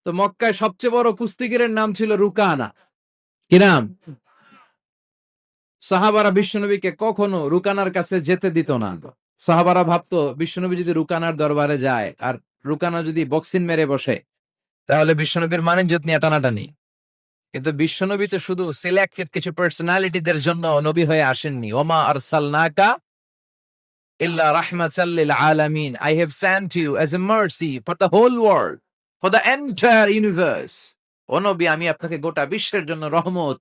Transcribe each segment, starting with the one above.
তো মক্কায় সবচেয়ে বড় কুস্তিগিরের নাম ছিল রুকানা। কি নাম? সাহাবারা বিশ্বনবীকে কখনো রুকানার কাছে যেতে দিত না। সাহাবারা ভাবতো বিশ্বনবী যদি রুকানার দরবারে যায় আর রুকানা যদি বক্সিন মেরে বসে, তাহলে বিশ্বনবীর মানিজ্যত নিয়ে টানাটানি। কিন্তু বিশ্বনবী তো শুধু সিলেক্টেড কিছু পার্সোনালিটিদের জন্য নবী হয়ে আসেননি। ওমা আরসালনাকা ইল্লা রাহমাতাল লিল আলামিন, I have sent you as a mercy for the whole world, for the entire universe. ও নবী, আমি আপনাকে গোটা বিশ্বের জন্য রহমত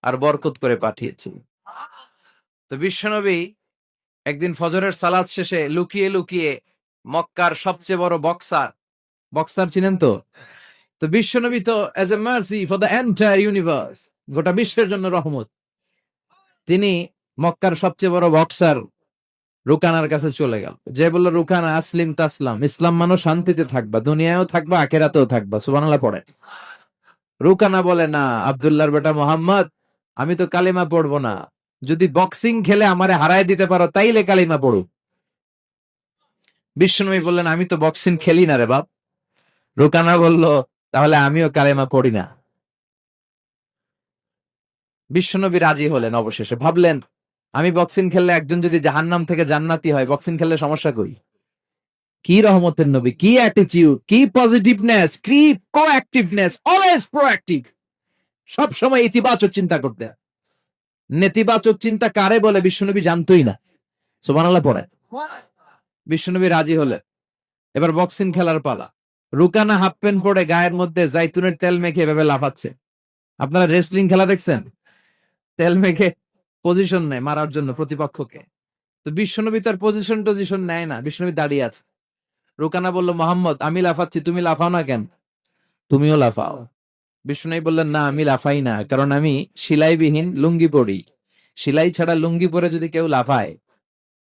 আর বরকত করে পাঠিয়েছি। তো বিশ্বনবী একদিন ফজরের সালাত শেষে লুকিয়ে লুকিয়ে মক্কার সবচেয়ে বড় বক্সার, বক্সার চিনেন তো? তো বিশ্বনবী তো as a mercy for the entire universe, গোটা বিশ্বের জন্য রহমত, তিনি মক্কার সবচেয়ে বড় বক্সার রুকানার কাছে চলে গেল। যে বলল, রুকানা আসলিম তাসলাম, ইসলাম মানো শান্তিতে থাকবা, দুনিয়ায়ও থাকবা আখেরাতেও থাকবা। সুবহানাল্লাহ পড়ে। রুকানা বলে, না আব্দুল্লাহর বেটা মোহাম্মদ, আমি তো কালিমা পড়বো না। যদি বক্সিং খেলে আমারে হারায় দিতে পারো তাইলে কালিমা পড়ো। বিশ্বনবী বললেন, আমি তো বক্সিং খেলি না রে বাপ। রুকানা বলল, তাহলে আমিও কালেমা পড়ি না। বিশ্বনবী রাজি হলেন অবশেষে। ভাবলেন, আমি বক্সিং খেললে একজন যদি জাহান্নাম থেকে জান্নাতি হয়, বক্সিং খেললে সমস্যা কই? কি রহমতের নবী, কি অ্যাটিটিউড, কি পজিটিভনেস, কি কোঅ্যাক্টিভনেস, অলওয়েজ প্রোঅ্যাক্টিভ। সব সময় ইতিবাচক চিন্তা করতে। নেতিবাচক চিন্তা কারে বলে বিশ্বনবী জানতোই না। সুবহানাল্লাহ পড়ে। বিশ্বনবী রাজি হলেন। এবার বক্সিং খেলার পালা। রুকানা হাফ প্যান্ট পরে গায়ের মধ্যে জাইতুনের তেল মেখে এভাবে লাফাচ্ছে। আপনারা রেসলিং খেলা দেখছেন? তেল মেখে পজিশন নেয় মারার জন্য প্রতিপক্ষকে। তো বিশ্বনবী তার পজিশন নেয় না, বিশ্বনবী দাঁড়িয়ে আছে। রুকানা বলল, মোহাম্মদ, আমি লাফাচ্ছি, তুমি লাফাও না কেন? তুমিও লাফাও। বিশ্বনবী বললেন, না আমি লাফাই না, কারণ আমি সেলাইবিহীন লুঙ্গি পরি। সেলাই ছাড়া লুঙ্গি পরে যদি কেউ লাফায়,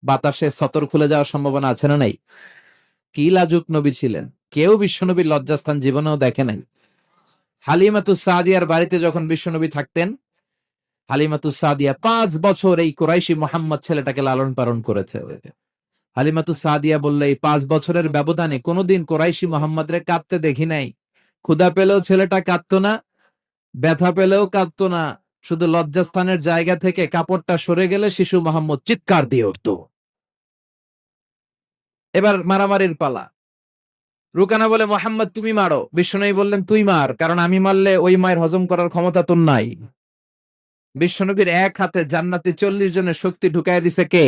বাতাসে সতর খুলে যাওয়ার সম্ভাবনা আছে না নাই? কি লাজুক নবী ছিলেন, কেউ বিশ্বনবীর লজ্জাস্থান জীবনেও দেখে নাই। হালিমাতুস সাদিয়ার বাড়িতে যখন বিশ্বনবী থাকতেন, হালিমাতুস সাদিয়া 5 বছর এই কুরাইশি মোহাম্মদ ছেলেটাকে লালন পালন করেছে। হালিমাতুস সাদিয়া বললে, এই 5 বছরের ব্যবধানে কোনোদিন কুরাইশি মোহাম্মদরে কাঁদতে দেখি নাই। ক্ষুধা পেলেও ছেলেটা কাঁদতো না, ব্যথা পেলেও কাঁদতো না। শুধু লজ্জাস্থানের জায়গা থেকে কাপড়টা সরে গেলে শিশু মোহাম্মদ চিৎকার দিয়ে উঠত। এবার মারামারির পালা। রুকানা বলে, মোহাম্মদ তুমি মারো। বিশ্বনবী বললেন, তুই মার, কারণ আমি মারলে ওই মায়ের হজম করার ক্ষমতা তোর নাই। বিশ্বনবীর এক হাতে জান্নাতে 40 জনের শক্তি ঢুকাই দিছে কে?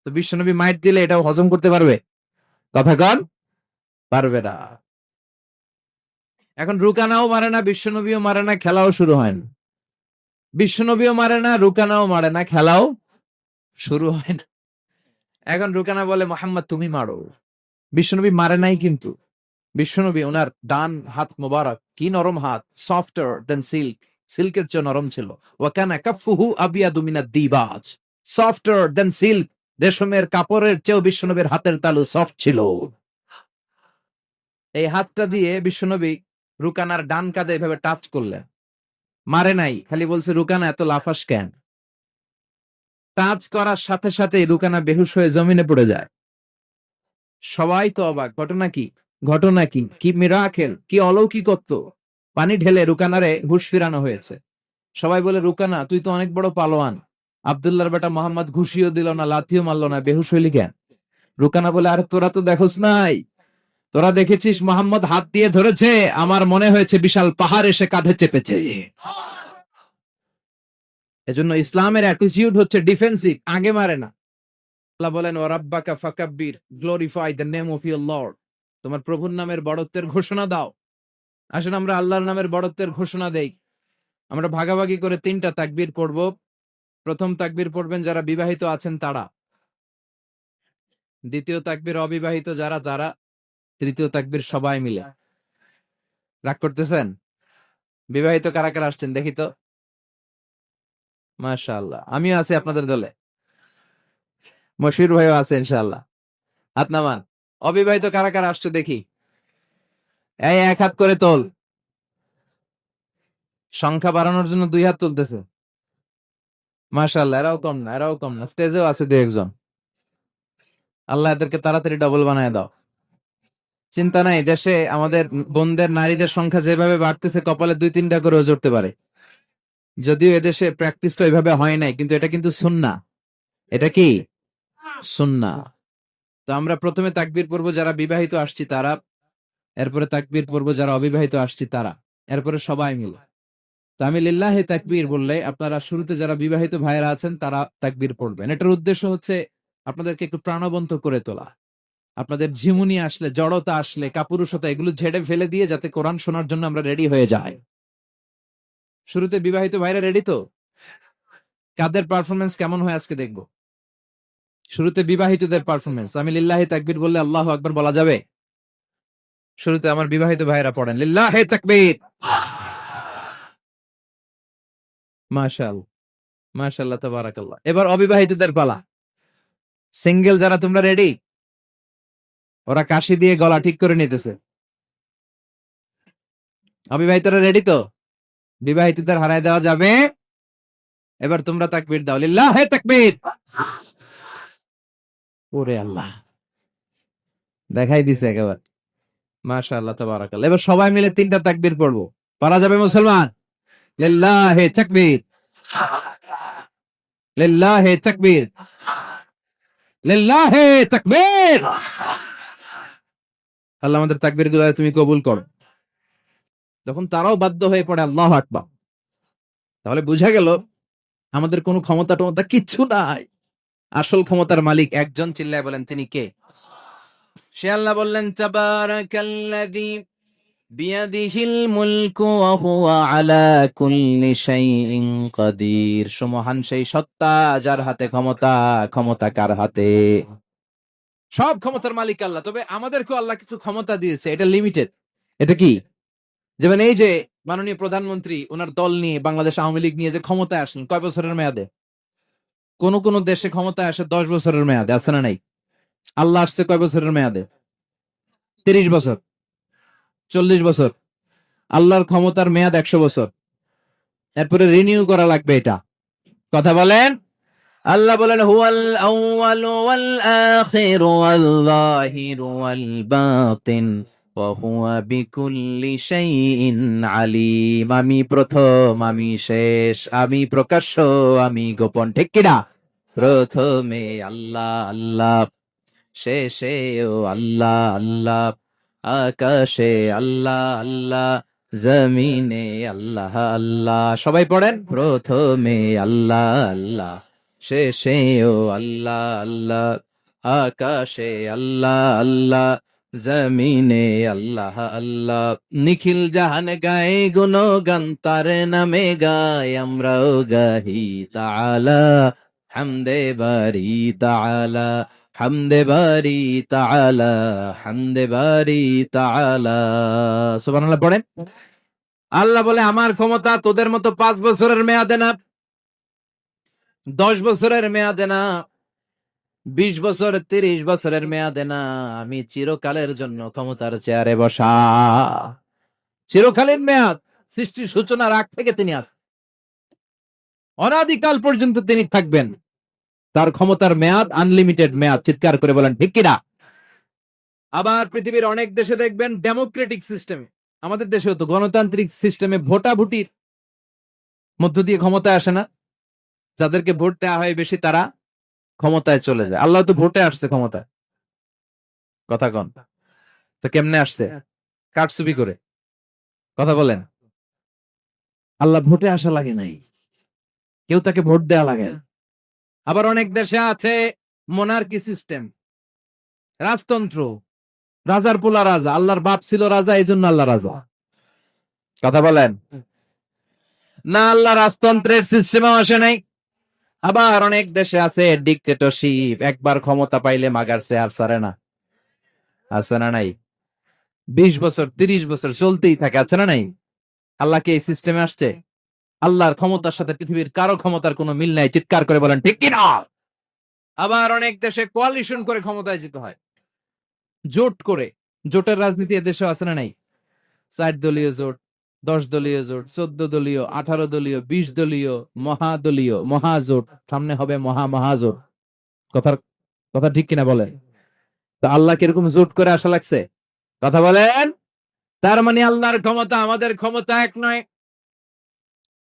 তো বিশ্বনবী মাইট দিলে এটাও হজম করতে পারবে? কথা কন, পারবে না। এখন রুকানাও মারে না, বিশ্বনবীও মারে না, খেলাও শুরু হয় না। বিশ্বনবীও মারে না, রুকানাও মারে না, খেলাও শুরু হয় না। এখন রুকানা বলে, মোহাম্মদ তুমি মারো। বিশ্বনবী মারে নাই, কিন্তু বিশ্বনবী ওনার ডান হাত মোবারক, কি নরম হাত, সফটার দেন সিল্ক, সিল্কের চেয়ে নরম ছিল। ওয়াকানা কাফফুহু আবিয়াদু মিনাদ দিবাজ, সফটার দেন সিল্ক, রেশমের কাপড়ের চেয়েও বিশ্বনবীর হাতের তালু সফট ছিল। এই হাতটা দিয়ে বিশ্বনবী রুকানার ডান কাঁধে এভাবে টাচ করলেন। মারে নাই, খালি বলছে, রুকানা এত লাফাস কেন? টাচ করার সাথে সাথে রুকানা বেহুশ হয়ে জমিনে পড়ে যায়। সবাই তো অবাক, ঘটনা কি? ঘটনা কি? কি মিরাকেল, কি অলৌকিকত্ব! পানি ঢেলে রুকানারে হুঁশ ফিরানো হয়েছে। সবাই বলে, রুকানা তুই তো অনেক বড় পালোয়ান, আব্দুল্লাহর বেটা মোহাম্মদ ঘুষিও দিল না, লাথিও মারলো না, বেহুশ হইলি কেন? রুকানা বলে, আরে তোরা তো দেখোস নাই, তোরা দেখেছিস মোহাম্মদ হাত দিয়ে ধরেছে, আমার মনে হয়েছে বিশাল পাহাড় এসে কাঁধে চেপেছে। এজন্য ইসলামের অ্যাটিটিউড হচ্ছে ডিফেন্সিভ, আগে মারে না। আল্লাহ বলেন, ও রাব্বাকা ফাকাব্বির, glorify the name of your Lord, তোমার প্রভুর নামের বড়ত্বের ঘোষণা দাও। আসুন আমরা আল্লাহর নামের বড়ত্বের ঘোষণা দেই। আমরা ভাগাভাগি করে 3টা তাকবীর পড়ব। প্রথম তাকবীর পড়বেন যারা বিবাহিত আছেন তারা, দ্বিতীয় তাকবীর অবিবাহিত যারা তারা, তৃতীয় তাকবীর সবাই মিলে। রাগ করতেছেন? বিবাহিত কারা কারা আসছেন দেখি তো। মাশাআল্লাহ, আমিও আছি আপনাদের দলে। মশির ভাইও আছে ইনশাআল্লাহ। হাত নামান। অবিবাহিত কারা কারা আসছে দেখি, এই এক হাত করে তোল। সংখ্যা বাড়ানোর জন্য 2 হাত তুলতেছে। মাশাআল্লাহ, এরাও কম না, এরাও কম না, স্টেজেও আছে 2 একজন। আল্লাহ এদেরকে তাড়াতাড়ি ডবল বানায় দাও। চিন্তা নাই, দেশে আমাদের বোনদের নারীদের সংখ্যা যেভাবে বাড়তেছে, কপালে 2-3টা করে জড়তে পারে। যদিও এদেশে প্র্যাকটিসটা ওইভাবে হয় নাই, কিন্তু এটা কিন্তু সুন্নাহ। এটা কি সুন্নাহ? তো আমরা প্রথমে তাকবীর পড়বো যারা বিবাহিত আসছি তারা, এরপরে তাকবীর পড়বো যারা অবিবাহিত আসছি তারা, এরপরে সবাই মিলে। তো আমি লিল্লাহি তাকবীর বললে আপনারা শুরুতে যারা বিবাহিত ভাইয়েরা আছেন তারা তাকবীর পড়বেন। এটার উদ্দেশ্য হচ্ছে আপনাদেরকে একটু প্রাণবন্ত করে তোলা, আপনাদের ঝিমুনি আসলে, জড়তা আসলে, কাপুরুষতা, এগুলো ঝেড়ে ফেলে দিয়ে যাতে কোরআন শোনার জন্য আমরা রেডি হয়ে যাই। শুরুতে বিবাহিত ভাইরা রেডি তো? কাদের পারফরমেন্স কেমন হয় আজকে দেখবো। শুরুতে বিবাহিতদের পারফরমেন্স, আমি লিল্লাহি তাকবীর বললে আল্লাহু আকবার বলা যাবে? শুরুতে আমার বিবাহিত ভাইরা পড়েন লিল্লাহি তাকবীর। মাশাআল্লাহ, মাশাআল্লাহ, তাবারাকাল্লাহ। এবার অবিবাহিতদের পালা। সিঙ্গেল যারা, তোমরা রেডি? ওরা কাশি দিয়ে গলা ঠিক করে নিতেছে। অবিবাহিতরা রেডি তো? বিবাহিতদের হারায় দেওয়া যাবে? এবার তোমরা তাকবীর দাও, লিল্লাহি তাকবীর। ওরে আল্লাহ, দেখাই দিছে একেবারে। মাশাআল্লাহ, তাবারাকাল্লাহ। এবার সবাই মিলে 3টা তাকবীর পড়বো। পারা যাবে মুসলমান? লিল্লাহি তাকবীর, লিল্লাহি তাকবীর, লিল্লাহি তাকবীর। আল্লাহ আমাদের তাকবীর গুলো তুমি কবুল করো। যখন তারাও বাধ্য হয়ে পড়ে আল্লাহু আকবার, তাহলে বুঝা গেল আমাদের কোনো ক্ষমতা টমতা কিচ্ছু নাই। আসল ক্ষমতার মালিক একজন, চিল্লায় বলেন তিনি কে? সে আল্লাহ বললেন তাবারাকাল্লাযী বিয়াদিহিল মুলকু ওয়া হুয়া আলা কুল্লি শাইইন কাদির। সুমহান সেই সত্তা যার হাতে ক্ষমতা, ক্ষমতা কার হাতে? সব ক্ষমতার মালিক আল্লাহ। তবে আমাদেরকেও আল্লাহ কিছু ক্ষমতা দিয়েছে, এটা লিমিটেড। এটা কি? যেমন এই যে মাননীয় প্রধানমন্ত্রী ওনার দল নিয়ে, বাংলাদেশ আওয়ামী লীগ নিয়ে যে ক্ষমতায় আসলেন, কয় বছরের মেয়াদে? কোন কোন দেশে ক্ষমতায় আসে 10 বছরের মেয়াদে, আছে না নাই? আল্লাহ আসছে কয় বছরের মেয়াদে? 30 বছর, 40 বছর। আল্লাহর ক্ষমতার মেয়াদ 100 বছর। এরপরে রিনিউ করা লাগবে এটা। কথা বলেন। আল্লাহ বলেন হুয়াল আউয়ালু ওয়াল আখিরু ওয়াল যাহিরু ওয়াল বাতিন ওয়া হুয়া বিকুল্লি শাইইন আলিম। আমি প্রথম, আমি শেষ, আমি প্রকাশ্য, আমি গোপন। ঠিক কিনা? প্রথমে আল্লাহ আল্লাহ, শেষেও আল্লাহ আল্লাহ, আকাশে আল্লাহ আল্লাহ, জমিনে আল্লাহ আল্লাহ। সবাই পড়েন, প্রথমে আল্লাহ আল্লাহ, শেষেও আল্লাহ আল্লাহ, আকাশে আল্লাহ আল্লাহ, জমিনে আল্লাহ আল্লাহ। নিখিল জাহান গায়ে গুণগান, তার নামে গায় আমরাও গাহি তাআলা, হামদে বারি তাআলা, হামদে বারি তাআলা, হামদে বারি তাআলা। সুবহানাল্লাহ পড়েন। আল্লাহ বলে আমার ক্ষমতা তোদের মতো 5 বছরের মেয়াদে না, 10 বছরের মেয়াদে না, 20 বছর, 30 বছরের মেয়াদে না। আমি চিরকালের জন্য ক্ষমতার চেয়ারে বসা। চিরকালীন মেয়াদ, সৃষ্টির সূচনার আগ থেকে তিনি আছেন, অনাদিকাল পর্যন্ত তিনি থাকবেন। তার ক্ষমতার মেয়াদ আনলিমিটেড মেয়াদ। চিৎকার করে বলেন ঠিক কিনা? আবার পৃথিবীর অনেক দেশে দেখবেন ডেমোক্রেটিক সিস্টেমে, আমাদের দেশেও তো গণতান্ত্রিক সিস্টেমে ভোটাভুটির মধ্য দিয়ে ক্ষমতায় আসে না। যাদেরকে ভোট দেওয়া হয় বেশি তারা ক্ষমতায় চলে যায়। আল্লাহ তো ভোটে আসছে ক্ষমতায়। কথা কন। তো কেমনে আসছে? কারচুপি করে। কথা বলেন। আল্লাহ ভোটে আসা লাগে নাই, কেউ তাকে ভোট দেয়া লাগে না। আবার অনেক দেশে আছে মোনার্কি সিস্টেম, রাজতন্ত্র, রাজার পোলা রাজা। আল্লাহর বাপ ছিল রাজা, এই জন্য আল্লাহ রাজা। কথা বলেন না, আল্লাহ রাজতন্ত্রের সিস্টেমও আসে নাই। আবার অনেক দেশে আছে ডিক্টেটরশিপ, একবার ক্ষমতা পাইলে মাগারছে আর ছাড়ে না। আছে না নাই? 20 বছর, 30 বছর চলতেই থাকে, আছে না নাই? আল্লাহ কি এই সিস্টেমে আসছে? আল্লাহর ক্ষমতার সাথে পৃথিবীর কারো ক্ষমতার কোনো মিল নাই। চিৎকার করে বলেন ঠিক কিনা? আবার অনেক দেশে কোয়ালিশন করে ক্ষমতায় যেতে হয়, জোট করে। জোটের রাজনীতি এদেশে আছে না নাই? 4 দলীয় জোট, 10 দলীয় জোট, 14 দলীয়, 18 দলীয়, 20 দলীয়, মহাদলীয়, মহাজোট, সামনে হবে মহাজোট। কথার কথা ঠিক কিনা বলেন? তো আল্লাহ কিরকম জোট করে আসা লাগছে? কথা বলেন। তার মানে আল্লাহর ক্ষমতা আমাদের ক্ষমতা এক নয়।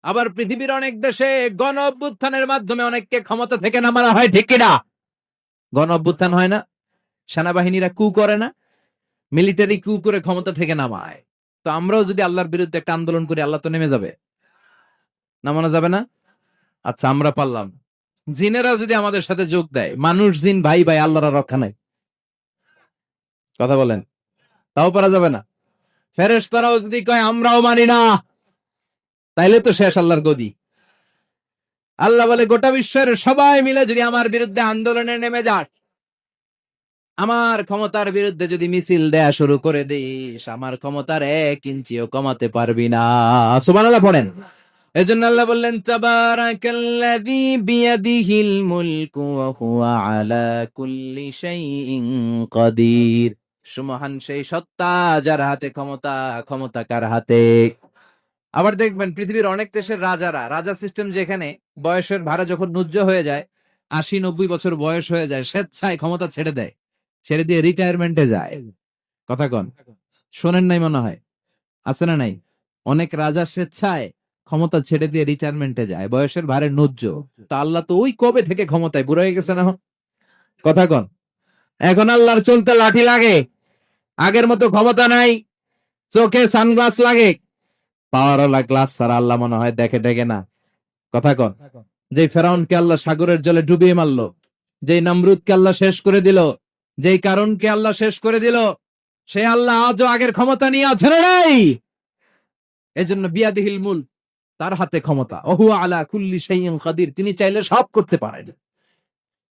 আবার পৃথিবীর অনেক দেশে গণ অভ্যুত্থানের মাধ্যমে অনেককে ক্ষমতা থেকে নামানো হয়, ঠিক কিনা? গণ অভ্যুত্থান হয় না, সেনাবাহিনীরা কু করে না, মিলিটারি কু করে ক্ষমতা থেকে নামায়। তো আমরাও যদি আল্লাহর বিরুদ্ধে একটা আন্দোলন করি, আল্লাহ তো নেমে যাবে, নামানো যাবে না? আচ্ছা, আমরা পারলাম। জিনেরা যদি আমাদের সাথে যোগ দেয়, মানুষ জিন ভাই ভাই, আল্লাহর রক্ষা নাই। কথা বলেন, তাও পারা যাবে না। ফেরেশতারাও যদি কয় আমরাও মানি না, তাইলে তো শেষ আল্লাহর গদি। আল্লাহ বলে গোটা বিশ্বের সবাই মিলে যদি আমার বিরুদ্ধে আন্দোলনে নেমে যায়, আমার ক্ষমতার বিরুদ্ধে যদি মিছিল দেয়া শুরু করে দিস, আমার ক্ষমতার 1 ইঞ্চিও কমাতে পারবি না। সুবহানাল্লাহ পড়েন। এজন্য আল্লাহ বললেন তাবারাকাল্লাযী বিয়াদিহিল মুলকু ওয়া হুয়া আলা কুল্লি শাইইন কাদির। সুমহান সেই সত্তা যার হাতে ক্ষমতা, ক্ষমতা কার হাতে? আবার দেখবেন পৃথিবীর অনেক দেশের রাজা সিস্টেম, যেখানে বয়সের ভাড়া যখন নুজ্জ হয়ে যায়, 80-90 বছর বয়স হয়ে যায়, স্বেচ্ছায় ক্ষমতা ছেড়ে দেয়, ছেড়ে দিয়ে রিটায়ারমেন্টে যায়। কথা কন, শোনেন নাই মনে হয়? আছে না নাই? অনেক রাজা স্বেচ্ছায় ক্ষমতা ছেড়ে দিয়ে রিটায়ারমেন্টে যায়, বয়সের ভারে নুজ্জ। তো আল্লাহ তো ওই কবে থেকে ক্ষমতায়, বুড়ো হয়ে গেছে না? কথা কন, এখন আল্লাহর চলতে লাঠি লাগে, আগের মতো ক্ষমতা নাই। চোখে সানগ্লাস লাগে, পাওয়ারওয়ালা গ্লাস ছাড়া আল্লাহ মনে হয় দেখে দেখে না। কথা কন, যে ফেরাউনকে আল্লাহ সাগরের জলে ডুবিয়ে মারলো, যেই নমরুদকে আল্লাহ শেষ করে দিল, যেই কারণকে আল্লাহ শেষ করে দিল, সে আল্লাহ আজও আগের ক্ষমতা নিয়ে আছে না নাই? এজন্য বিয়াদিহিল মুলক, তার হাতে ক্ষমতা। ওহুয়া আলা কুল্লি শাইইন কাদির, তিনি চাইলে সব করতে পারেন।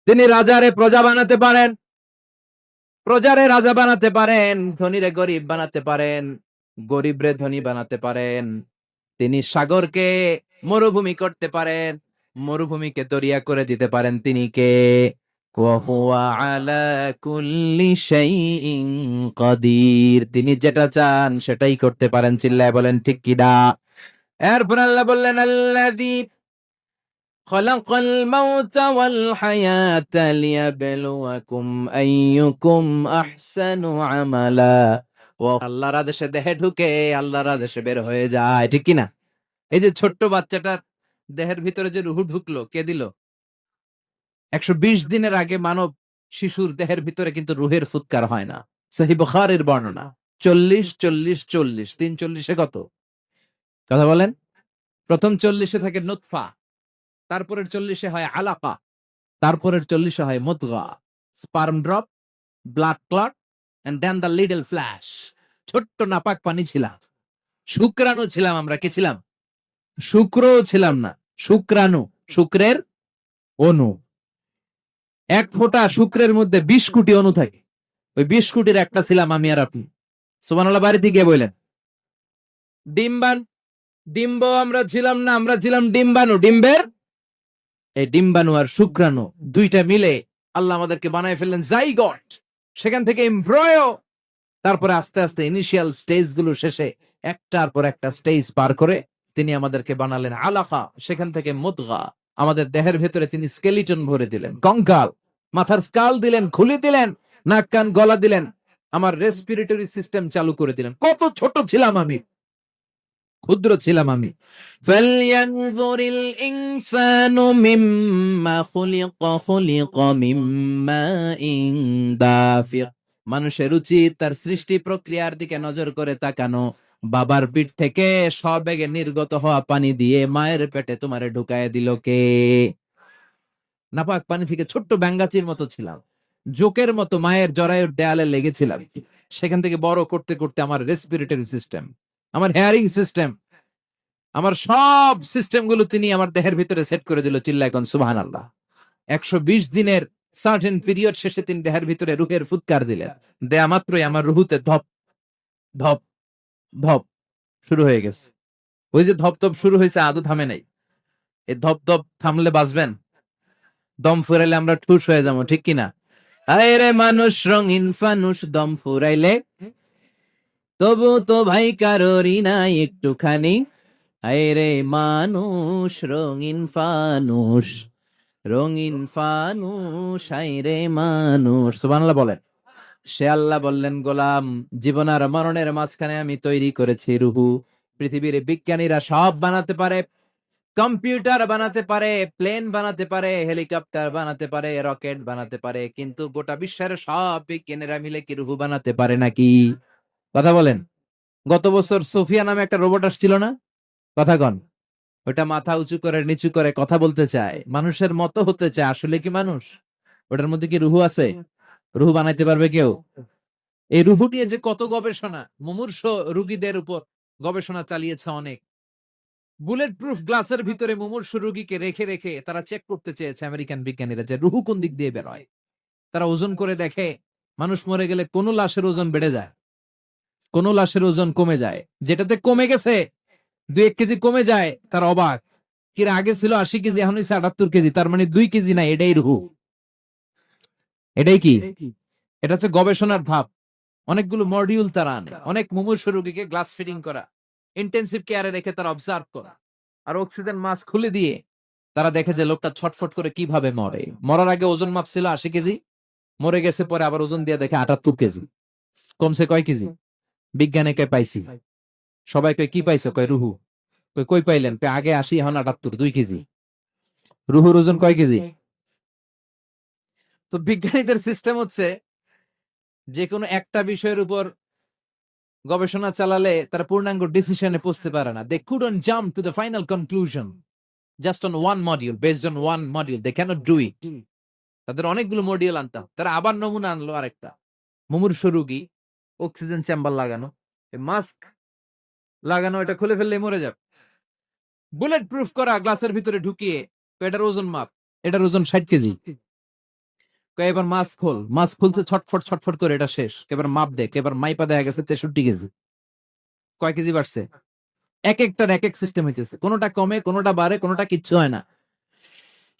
তিনি রাজারে প্রজা বানাতে পারেন, প্রজারে রাজা বানাতে পারেন, ধনীরে গরিব বানাতে পারেন, গরিবরে ধনী বানাতে পারেন। তিনি সাগরকে মরুভূমি করতে পারেন, মরুভূমিকে দরিয়া করে দিতে পারেন। তিনি কে? ওয়া হুয়া আলা কুল্লি শাইইন কাদির। তিনি যেটা চান সেটাই করতে পারেন। চিল্লায় বলেন ঠিক কিনা? এরপর আল্লাহ বললেন আল্লাযী খালাকাল মাউতা ওয়াল হায়াতা লিয়াবলুয়াকুম আইয়ুকুম আহসানু আমালা। ও আল্লাহর আদেশে দেহে ঢুকে, আল্লাহর আদেশে বের হয়ে যায়, ঠিক কিনা? এই যে ছোট্ট বাচ্চাটার দেহের ভিতরে যে রুহু ঢুকলো, কে দিল? 120 দিনের আগে মানব শিশুর দেহের ভিতরে কিন্তু রুহের ফুৎকার হয় না। সহিহ বুখারীর বর্ণনা। 40 40 40, 3 40 কত? কথা বলেন। প্রথম 40 থাকে নুতফা, তারপরের 40 হয় আলাকা, তারপরের 40 হয় মুদগা, sperm drop, blood clot, and then the little flesh. ছোট্ট নাপাক পানি ছিলাম, শুক্রাণু ছিলাম আমরা। কি ছিলাম? শুক্রও ছিলাম না, শুক্রাণু, শুক্রের অণু। এক ফোঁটা শুক্রের মধ্যে 20 কোটি অণু থাকে, ওই 20 কোটির একটা ছিলাম আমি আর আপনি। সুবহানাল্লাহ বাড়িতে গিয়ে বললেন। ডিম্বাণু, ডিম্ব আমরা ছিলাম না, আমরা ছিলাম ডিম্বাণু। ডিম্বের এই ডিম্বাণু আর শুক্রাণু দুইটা মিলে আল্লাহ আমাদেরকে বানায় ফেললেন জাইগট, সেখান থেকে এমব্রয়ো, তারপরে আস্তে আস্তে ইনিশিয়াল স্টেজ গুলো শেষে একটার পর একটা স্টেজ পার করে তিনি আমাদেরকে বানালেন আলাকা, সেখান থেকে মুদগা। আমাদের দেহের ভেতরে তিনি স্কেলিটন ভরে দিলেন, কঙ্কাল, মাথার স্কাল দিলেন, খুলে দিলেন, নাক কান গলা দিলেন, আমার রেসপিরেটরি সিস্টেম চালু করে দিলেন। কত ছোট ছিলাম আমি, ক্ষুদ্র ছিলাম আমি। ফালইয়ানজুরিল ইনসানু মিম্মা খুলিকা, খুলিকা মিম্মা ইন দাফিক। মানুষের উচিত তার সৃষ্টি প্রক্রিয়ার দিকে নজর করে তাকানো। বাবার পিঠ থেকে সবেগে নির্গত হওয়া পানি দিয়ে মায়ের পেটে তোমারে ঢুকায় দিল কে? নাপাক পানি থেকে ছোট্ট ব্যাঙ্গাচির মতো ছিলাম, জোকের মতো মায়ের জরায়ুর দেয়ালে লেগেছিলাম। সেখান থেকে বড় করতে করতে আমার রেসপিরেটরি সিস্টেম, আমার হেয়ারিং সিস্টেম, আমার সব সিস্টেম গুলো তিনি আমার দেহের ভিতরে সেট করে দিল। চিল্লায় কোন সুবহানাল্লাহ। 120 দিনের সার্টেন পিরিয়ড শেষে তিনি দেহের ভিতরে রুহের ফুৎকার দিলেন। দেয়া মাত্রই আমার রুহুতে ধপ ধপ ধপ শুরু হয়ে গেছে। ওই যে ধপ ধপ শুরু হয়েছে, আদৌ থামে নাই। এই ধপ ধপ থামলে বাঁচবেন, দম ফুরাইলে আমরা ঠুস হয়ে যাবো, ঠিক কিনা? আরে মানুষ রঙিন ফানুষ, দম ফুরাইলে তবু তো ভাই কারোরই নাই একটুখানি। আরে মানুষ রঙিন ফানুষ, রঙিন ফানুষ, আইরে মানুষ। সুবহানাল্লাহ বলেন। সে আল্লাহ বললেন, গোলাম, জীবন আর মরণের মাঝখানে আমি তৈরি করেছি রুহু। পৃথিবীর বিজ্ঞানীরা সব বানাতে পারে, কম্পিউটার বানাতে পারে, প্লেন বানাতে পারে, হেলিকপ্টার বানাতে পারে, রকেট বানাতে পারে, কিন্তু গোটা বিশ্বের সব বিজ্ঞানীরা মিলে কি রুহু বানাতে পারে নাকি? কথা বলেন। গত বছর সোফিয়া নামে একটা রোবট আসছিল না? কথা কন। ওটা মাথা উঁচু করে নিচু করে কথা বলতে চায়, মানুষের মতো হতে চায়। আসলে কি মানুষ? ওটার মধ্যে কি রুহু আছে? রুহু বানাইতে পারবে কেউ? এই রুহু নিয়ে যে কত গবেষণা, মুমূর্ষ রোগীদের উপর গবেষণা চালিয়েছে অনেক। বুলেট প্রুফ গ্লাসের ভিতরে মুমূর্ষ রোগীকে রেখে রেখে তারা চেক করতে চেয়েছে আমেরিকান বিজ্ঞানীরা যে রুহু কোন দিক দিয়ে বের হয়। তারা ওজন করে দেখে, মানুষ মরে গেলে কোন লাশের ওজন বেড়ে যায়, কোন লাশের ওজন কমে যায়। যেটাতে কমে গেছে 2-1 কেজি কমে যায়, তার অবাক। কিরা আগে ছিল 80 কেজি, এখন হচ্ছে 78 কেজি, তার মানে 2 কেজি না, এটাই রুহু। এটাই কি? এটা হচ্ছে গবেষণার ধাপ। অনেকগুলো মডিউল তারা আনে, অনেক মুমূর্ষ রোগীকে গ্লাস ফিটিং করা, ইন্টেন্সিভ কেয়ারে রেখে তারা অবজার্ভ করা, আর অক্সিজেন মাস্ক খুলে দিয়ে তারা দেখে যে লোকটা ছটফট করে কিভাবে মরে। মরার আগে ওজন মাপ ছিল 80 কেজি, মরে গেছে পরে আবার ওজন দিয়ে দেখে 78 কেজি। কমছে কয় কেজি? বিজ্ঞানীকে পাইছি। সবাই কয় কি পাইছো? কয় রুহু। কই পাইলেন? আগে 80, এখন 78, 2 কেজি। রুহুর ওজন কয় কেজি? তো বিজ্ঞানীদের সিস্টেম হচ্ছে, যে কোনো একটা বিষয়ের উপর গবেষণা চালালে তারা পূর্ণাঙ্গ ডিসিশনে পৌঁছতে পারে না। They couldn't jump to the final conclusion just on one module, based on one module, they can't do it. তাদের অনেকগুলো মডিউল আনতাম। তারা আবার নমুনা আনলো আরেকটা, মুমূর্ষ রোগী, অক্সিজেন চেম্বার লাগানো, মাস্ক লাগানো, এটা খুলে ফেললে মরে যাবে। বুলেট প্রুফ করা গ্লাসের ভিতরে ঢুকিয়ে, এটার ওজন মাপ, এটার ওজন 60 কেজি। এবার মাস্ক খোল, মাস্ক খুলছে ছটফট ছটফট করে, এটা শেষ। এবার মাপ দেখ, এবার মাইপা দেখা গেছে 63 কেজি। কয় কেজি বাড়ছে? এক একটার এক এক সিস্টেম হইতেছে, কোনোটা কমে, কোনোটা বাড়ে, কোনোটা কিচ্ছু হয় না।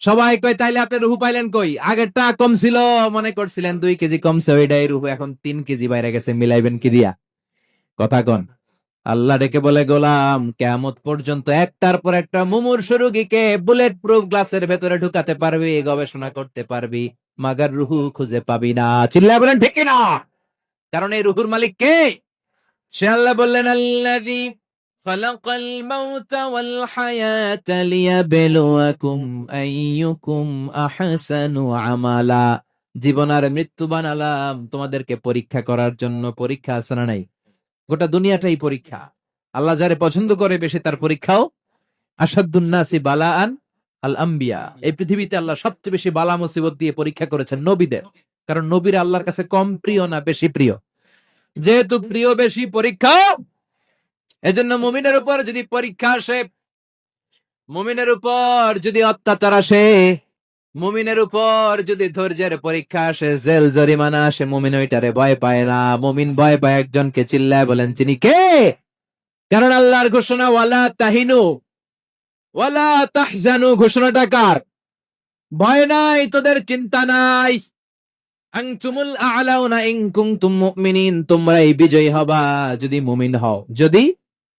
সবাই কয় তাইলে আপনি রুহু পাইলেন কই? আগেরটা কম ছিল, মনে করছিলেন 2 কেজি কমছে, ওইটাই রুহু, এখন 3 কেজি বাইরে গেছে, মিলাইবেন কি দিয়া? কথা কন। আল্লাহ ডেকে বলে, গোলাম, কিয়ামত পর্যন্ত একটার পর একটা মুমূর্ষু রোগীকে বুলেট প্রুফ গ্লাসের ভেতরে ঢুকাতে পারবি, গবেষণা করতে পারবি, মাগার রুহু খুঁজে পাবি না। চিল্লায় বলেন ঠিক কিনা? কারণ এই রুহুর মালিক কে? সে আল্লাহ বললেন, আল্লাযী খালাকাল মাউতা ওয়াল হায়াতা লিয়াবলুয়াকুম আইয়ুকুম আহসানু আমালা। জীবন আর মৃত্যু বানালাম তোমাদেরকে পরীক্ষা করার জন্য। পরীক্ষা আছে না নাই? গোটা দুনিয়াটাই পরীক্ষা। আল্লাহ যারে পছন্দ করে বেশি তার পরীক্ষাও। আসাদুন নাসি বালাআন আল আম্বিয়া। এই পৃথিবীতে আল্লাহ সবচেয়ে বেশি বালা মুসিবত দিয়ে পরীক্ষা করেছেন নবীদের। কারণ নবীরা আল্লাহর কাছে কম প্রিয় না বেশি প্রিয়? যেহেতু প্রিয় বেশি, পরীক্ষা। এজন্য মুমিনের উপর যদি পরীক্ষা আসে, মুমিনের উপর যদি অত্যাচার আসে, মুমিনের উপর যদি ধৈর্যের পরীক্ষা আসে, জেল জরিমানা আসে, মুমিন ওইটারে ভয় পায় না। মুমিন ভয় পায় একজনকে। চিল্লায় বলেন তিনি কে? কারণ আল্লাহর ঘোষণা, ওয়ালা তাহিনু ওয়ালা তাহজানু। ঘোষণাটা কার? ভয় নাই, তোদের চিন্তা নাই। আনতুমুল আ'লাউনা ইন কুনতুম মুমিনিন। তোমরাই বিজয়ী হবা যদি মুমিন হও, যদি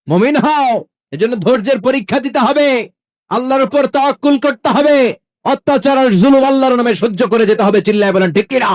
মুমিন হও। এজন্য ধৈর্যের পরীক্ষা দিতে হবে, আল্লাহর উপর তাওয়াক্কুল করতে হবে, অত্যাচার আর জুলুম আল্লাহর নামে সহ্য করে যেতে হবে। চিল্লায় বলেন ঠিক কিনা?